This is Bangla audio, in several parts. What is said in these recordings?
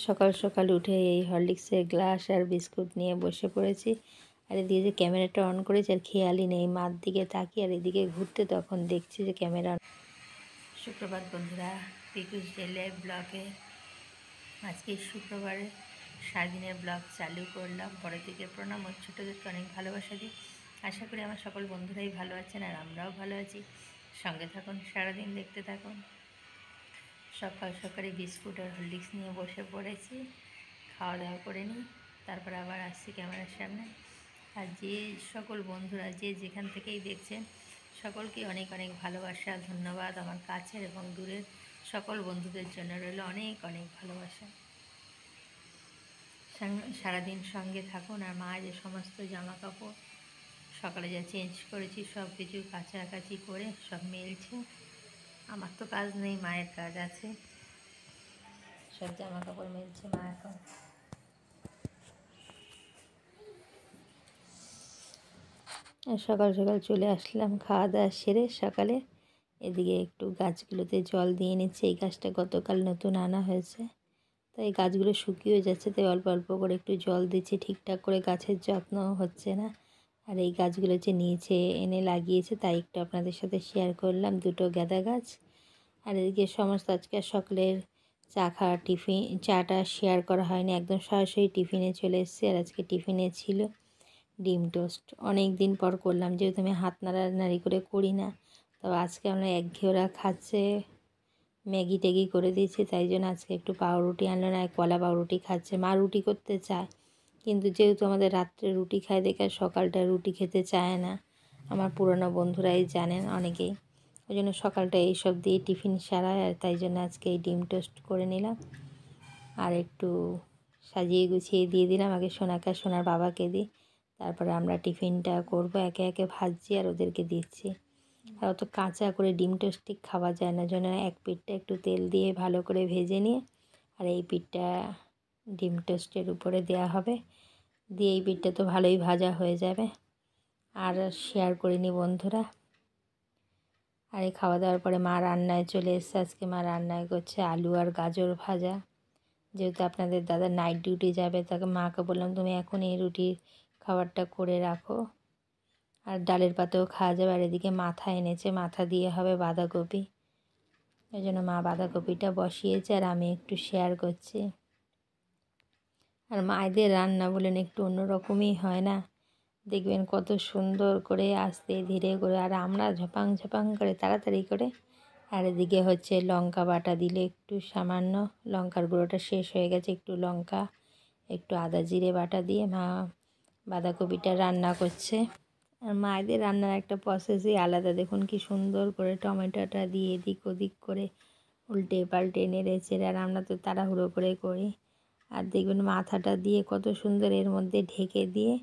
সকাল সকাল উঠে এই হরলিক্সের গ্লাস আর বিস্কুট নিয়ে বসে পড়েছি। আর এদিকে যে ক্যামেরাটা অন করেছি আর খেয়ালই নেই, মার দিকে তাকিয়ে আর এদিকে ঘুরতে তখন দেখছি যে ক্যামেরা। সুপ্রভাত বন্ধুরা, পিকুস ডেলে ব্লগে আজকে শুক্রবারে সারাদিনের ব্লগ চালু করলাম। পরের দিকে প্রণাম ও ছোটোদেরকে অনেক ভালোবাসা দিই। আশা করি আমার সকল বন্ধুরাই ভালো আছেন আর আমরাও ভালো আছি। সঙ্গে থাকুন, সারাদিন দেখতে থাকুন। সকাল সকালে বিস্কুট আর হরলিক্স নিয়ে বসে পড়েছি, খাওয়া দাওয়া করে নিই, তারপর আবার আসছি ক্যামেরার সামনে। আর যে সকল বন্ধুরা যে যেখান থেকেই দেখছেন সকলকে অনেক অনেক ভালোবাসা, ধন্যবাদ। আমার কাছের এবং দূরের সকল বন্ধুদের জন্য রইল অনেক অনেক ভালোবাসা। সারাদিন সঙ্গে থাকুন। আর মা যে সমস্ত জামা কাপড় সকালে যা চেঞ্জ করেছি সব কিছু কাচাকাচি করে সব মেলছে। আমার তো কাজ নেই, মায়ের কাজ আছে। সব জামা কাপড় মেলছে মা এখন। সকাল সকাল চলে আসলাম খাওয়া দাওয়া সেরে সকালে। এদিকে একটু গাছগুলোতে জল দিয়ে নিচ্ছে। এই গাছটা গতকাল নতুন আনা হয়েছে, তাই গাছগুলো শুকিয়ে যাচ্ছে, তাই অল্প অল্প করে একটু জল দিচ্ছি। ঠিকঠাক করে গাছের যত্ন হচ্ছে না। আর এই গাছগুলো যে নিচে এনে লাগিয়েছে তাই একটু আপনাদের সাথে শেয়ার করলাম, দুটো গাঁদা গাছ। আর এদিকে সমস্ত আজকে সকালের চা খাওয়া চাটা শেয়ার করা হয়নি, একদম সরাসরি টিফিনে চলে এসেছে। আর আজকে টিফিনে ছিল ডিম টোস্ট। অনেক দিন পর করলাম, যেহেতু আমি হাত নাড়ানাড়ি করে করি না। তবে আজকে আমরা একঘেয়েরা খাচ্ছে, ম্যাগি ট্যাগি করে দিয়েছি, তাই জন্য আজকে একটু পাউরুটি আনলো না, কলা পাউরুটি খাচ্ছে। মা রুটি করতে চায়, কিন্তু যেহেতু আমাদের রাত্রে রুটি খায় দেখে সকালটা রুটি খেতে চায় না। আমার পুরনো বন্ধুরাই জানেন অনেকেই, ওই জন্য সকালটা এইসব দিয়ে টিফিন সারায়। আর তাই জন্য আজকে এই ডিম টোস্ট করে নিলাম আর একটু সাজিয়ে গুছিয়ে দিয়ে দিলাম। আগে সোনাকে সোনার বাবাকে দিই, তারপরে আমরা টিফিনটা করব। একে একে ভাজছি আর ওদেরকে দিচ্ছি। আর অত কাঁচা করে ডিম টোস্ট ঠিক খাওয়া যায় না, জন্য এক পিঠটা একটু তেল দিয়ে ভালো করে ভেজে নিয়ে আর এই পিঠটা ডিম টোস্টের উপরে দেওয়া হবে। দিয়ে এই পিঠটা তো ভালোই ভাজা হয়ে যাবে। আর শেয়ার করিনি বন্ধুরা। আর এই খাওয়া দাওয়ার পরে মা রান্নায় চলে এসছে। আজকে মা রান্নায় করছে আলু আর গাজর ভাজা। যেহেতু আপনাদের দাদা নাইট ডিউটি যাবে, তাকে মাকে বললাম তুমি এখন এই রুটির খাবারটা করে রাখো, আর ডালের পাতাও খাওয়া যাবে। আর এদিকে মাথা এনেছে, মাথা দিয়ে হবে বাঁধাকপি, এই জন্য মা বাঁধাকপিটা বসিয়েছে আর আমি একটু শেয়ার করছি। আর মায়েদের রান্না বলেন একটু অন্যরকমই হয় না, দেখবেন কত সুন্দর করে আস্তে ধীরে করে, আর আমরা ঝপাং ঝপাং করে তাড়াতাড়ি করে। আর এদিকে হচ্ছে লঙ্কা বাটা দিলে একটু সামান্য, লঙ্কার গুঁড়োটা শেষ হয়ে গেছে, একটু লঙ্কা একটু আদা জিরে বাটা দিয়ে মা বাঁধাকপিটা রান্না করছে। আর মায়েদের রান্নার একটা প্রসেসই আলাদা। দেখুন কি সুন্দর করে টমেটোটা দিয়ে এদিক ওদিক করে উল্টে পাল্টে নেড়ে চেড়ে, আর আমরা তো তাড়াহুড়ো করে করি। আর দেখবেন মাথাটা দিয়ে কত সুন্দর এর মধ্যে ঢেকে দিয়ে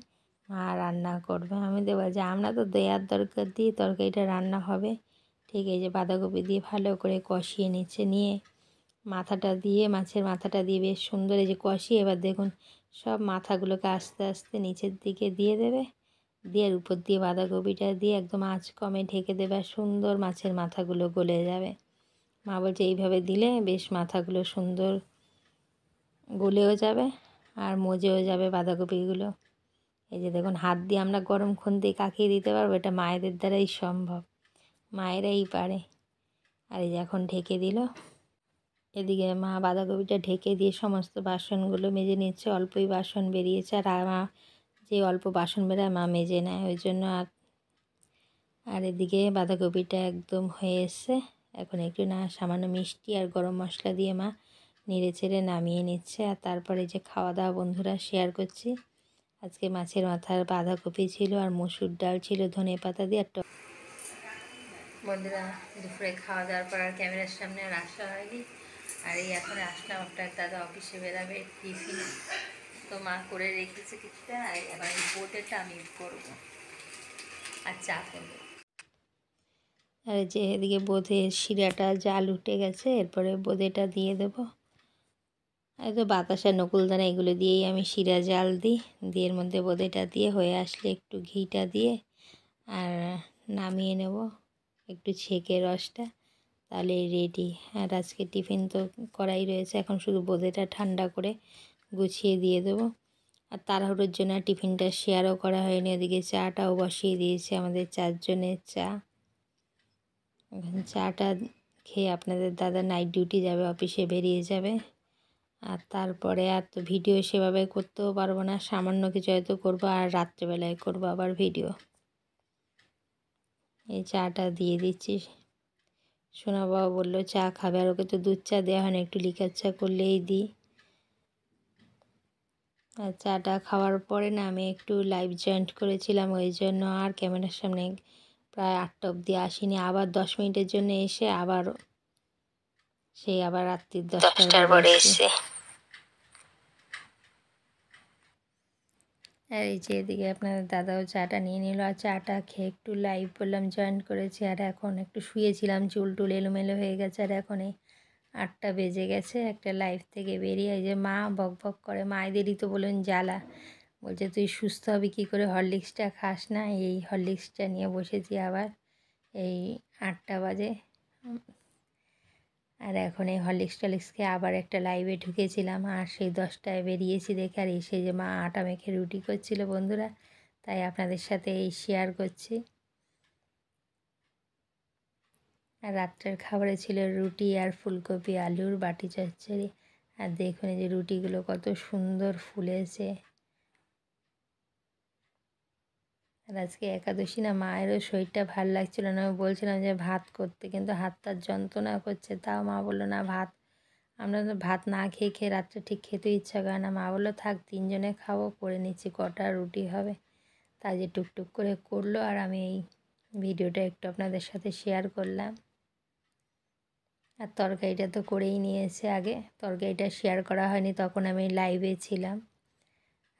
মা রান্না করবে। আমি দেবো যে আমরা তো দেওয়ার দরকার দিয়ে তরকারিটা রান্না হবে। ঠিক এই যে বাঁধাকপি দিয়ে ভালো করে কষিয়ে নিচ্ছে, নিয়ে মাথাটা দিয়ে মাছের মাথাটা দিয়ে বেশ সুন্দর এই যে কষিয়ে, এবার দেখুন সব মাথাগুলোকে আস্তে আস্তে নিচের দিকে দিয়ে দেবে, দিয়ে উপর দিয়ে বাঁধাকপিটা দিয়ে একদম আঁচ কমে ঢেকে দেবে। আর সুন্দর মাছের মাথাগুলো গলে যাবে। মা বলছে এইভাবে দিলে বেশ মাথাগুলো সুন্দর গলেও যাবে আর মজেও যাবে বাঁধাকপিগুলো। এই যে দেখুন হাত দিয়ে আমরা গরম খুন দিয়ে কাকিয়ে দিতে পারবো, এটা মায়েদের দ্বারাই সম্ভব, মায়েরাই পারে। আর এই যে এখন ঢেকে দিল। এদিকে মা বাঁধাকপিটা ঢেকে দিয়ে সমস্ত বাসনগুলো মেজে নিচ্ছে। অল্পই বাসন বেরিয়েছে, আর মা যে অল্প বাসন বেরোয় মা মেজে নেয়, ওই জন্য। আর এদিকে বাঁধাকপিটা একদম হয়ে এসছে। এখন একটু সামান্য মিষ্টি আর গরম মশলা দিয়ে মা নেড়ে চেড়ে নামিয়ে নিচ্ছে। আর তারপরে যে খাওয়া দাওয়া বন্ধুরা শেয়ার করছি। আজকে মাছের মাথার বাঁধাকপি ছিল আর মসুর ডাল ছিল ধনে পাতা দিয়ে। আর বন্ধুরা দুপুরে খাওয়া দাওয়ার পর আর ক্যামেরার সামনে আর আসা হয়নি। আর এই এখন আসলাম, আপনার দাদা অফিসে বেরাবে টিফিন তো মা করে রেখেছে কিছুটা, আর এবার এই বোটেটা আমি করবো আর চা করবো। আর যে এদিকে বোঁদের শিরাটা জাল উঠে গেছে, এরপরে বোঁদেটা দিয়ে দেবো। আর তো বাতাসা নকুলদানা এগুলো দিয়েই আমি শিরা জাল দিই, দিয়ে এর মধ্যে বোঁদেটা দিয়ে হয়ে আসলে একটু ঘিটা দিয়ে আর নামিয়ে নেব, একটু ছেঁকে রসটা, তাহলে রেডি। আর আজকে টিফিন তো করাই রয়েছে, এখন শুধু বোঁদেটা ঠান্ডা করে গুছিয়ে দিয়ে দেবো। আর তাড়াহুড়োর জন্য টিফিনটা শেয়ারও করা হয়নি। ওদিকে চাটাও বসিয়ে দিয়েছে, আমাদের 4 জনের চা। এখন চাটা খেয়ে আপনাদের দাদা নাইট ডিউটি যাবে, অফিসে বেরিয়ে যাবে। আর তারপরে আর তো ভিডিও সেভাবে করতেও পারবো না, সামান্য কিছু হয়তো করবো, আর রাত্রেবেলায় করবো আবার ভিডিও। এই চাটা দিয়ে দিচ্ছি। সোনা বাবা বললো চা খাবে, আর ওকে তো দুধ চা দেওয়া হয় না, একটু লিকার চা করলেই দিই। আর চাটা খাওয়ার পরে না আমি একটু লাইভ জয়েন্ট করেছিলাম, ওই জন্য আর ক্যামেরার সামনে প্রায় 8টা অবধি আসিনি। আবার 10 মিনিটের জন্য এসে আবার রাত্রির 10টার পরে এসে। আর এই যে এদিকে আপনার দাদাও চাটা নিয়ে নিল, আর চাটা খেয়ে একটু লাইভ বললাম জয়েন করেছি। আর এখন একটু শুয়েছিলাম, চুল টুল এলোমেলো হয়ে গেছে। আর এখন এই 8টা বেজে গেছে, একটা লাইভ থেকে বেরিয়ে এই যে মা বক বক করে, মায়েদেরই তো বলুন জ্বালা। বলছে তুই সুস্থ হবি কী করে, হরলিক্সটা খাস না। এই হরলিক্সটা নিয়ে বসেছি আবার, এই 8টা বাজে। আর এখন এই হরলিক্স টলিক্স খেয়ে আবার একটা লাইভে ঢুকেছিলাম, আর সেই 10টায় বেরিয়েছি দেখে। আর এসে যে মা আটা মেখে রুটি করছিল বন্ধুরা, তাই আপনাদের সাথে এই শেয়ার করছি। আর রাত্রের খাবারে ছিল রুটি আর ফুলকপি আলুর বাটি চচ্চড়ি। আর দেখুন এই যে রুটিগুলো কত সুন্দর ফুলেছে। আর আজকে একাদশী না, মায়েরও শরীরটা ভাল লাগছিল না। আমি বলছিলাম যে ভাত করতে, কিন্তু হাতটা যন্ত্রণা করছে। তাও মা বললো না ভাত, আমরা তো ভাত না খেয়ে খেয়ে রাত্রে ঠিক খেতে ইচ্ছা করে না। মা বললো থাক 3 জনে খাবো, করে নিচ্ছি কটা রুটি হবে। তাই যে টুকটুক করে করলো, আর আমি এই ভিডিওটা একটু আপনাদের সাথে শেয়ার করলাম। আর তরকারিটা তো করেই নিয়েছে আগে, তরকারিটা শেয়ার করা হয়নি, তখন আমি লাইভে ছিলাম।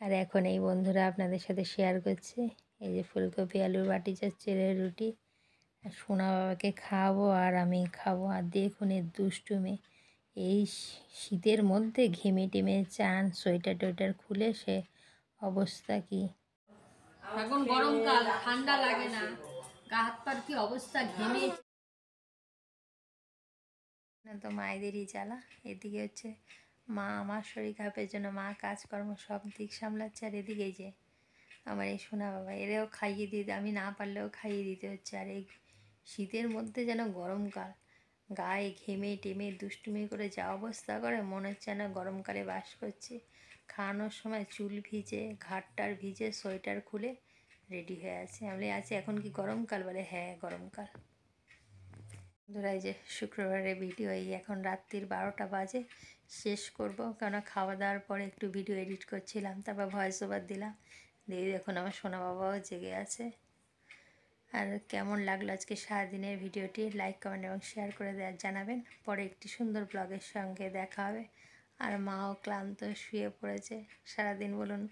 আর এখন এই বন্ধুরা আপনাদের সাথে শেয়ার করছি এই যে ফুলকপি আলুর বাটি চচ্চড়ি রুটি। আর সোনা বাবাকে খাওয়াবো আর আমি খাবো। আর দেখুন এর দুষ্টুমি, এই শীতের মধ্যে ঘেমে টেমে চান, সোয়েটার টোয়েটার খুলে সে অবস্থা কি। এখন গরমকাল, ঠান্ডা লাগে না, গা হাত পার কি অবস্থা, ঘেমে তো মায়েদেরই জ্বালা। এদিকে হচ্ছে মা আমার শরীর খারাপের জন্য মা কাজকর্ম সব দিক সামলাচ্ছে। আর এদিকে যে আমার এই সোনা বাবা, এরাও খাইয়ে দিতে, আমি না পারলেও খাইয়ে দিতে হচ্ছে। আর এই শীতের মধ্যে যেন গরমকাল, গায়ে ঘেমে টেমে দুষ্টুমি করে যা অবস্থা করে, মনে হচ্ছে না গরমকালে বাস করছি। খাওয়ানোর সময় চুল ভিজে, ঘাটটার ভিজে, সোয়েটার খুলে রেডি হয়ে আছে। আমি আছি এখন কি গরমকাল, বলে হ্যাঁ গরমকাল। বন্ধুরা এই যে শুক্রবারের ভিডিও এই এখন রাত্রির 12টা বাজে, শেষ করব। কেননা খাওয়া দাওয়ার পরে একটু ভিডিও এডিট করছিলাম, তারপর ভয়েস ওভার দিলাম। দিয়ে এখন আমার সোনা বাবাও জেগে আছে। আর কেমন লাগলো আজকে সারাদিনের ভিডিওটি, লাইক কমেন্ট এবং শেয়ার করে জানাবেন। পরে একটি সুন্দর ব্লগের সঙ্গে দেখা হবে। আর মাও ক্লান্ত, শুয়ে পড়েছে। সারাদিন বলুন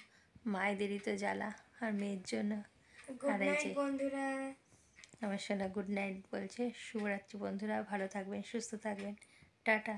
মায়েদেরই তো জ্বালা, আর মেয়ের জন্য। আর এই যে বন্ধুরা আমার সোনা গুড নাইট বলছে। শুভরাত্রি বন্ধুরা, ভালো থাকবেন, সুস্থ থাকবেন, টাটা।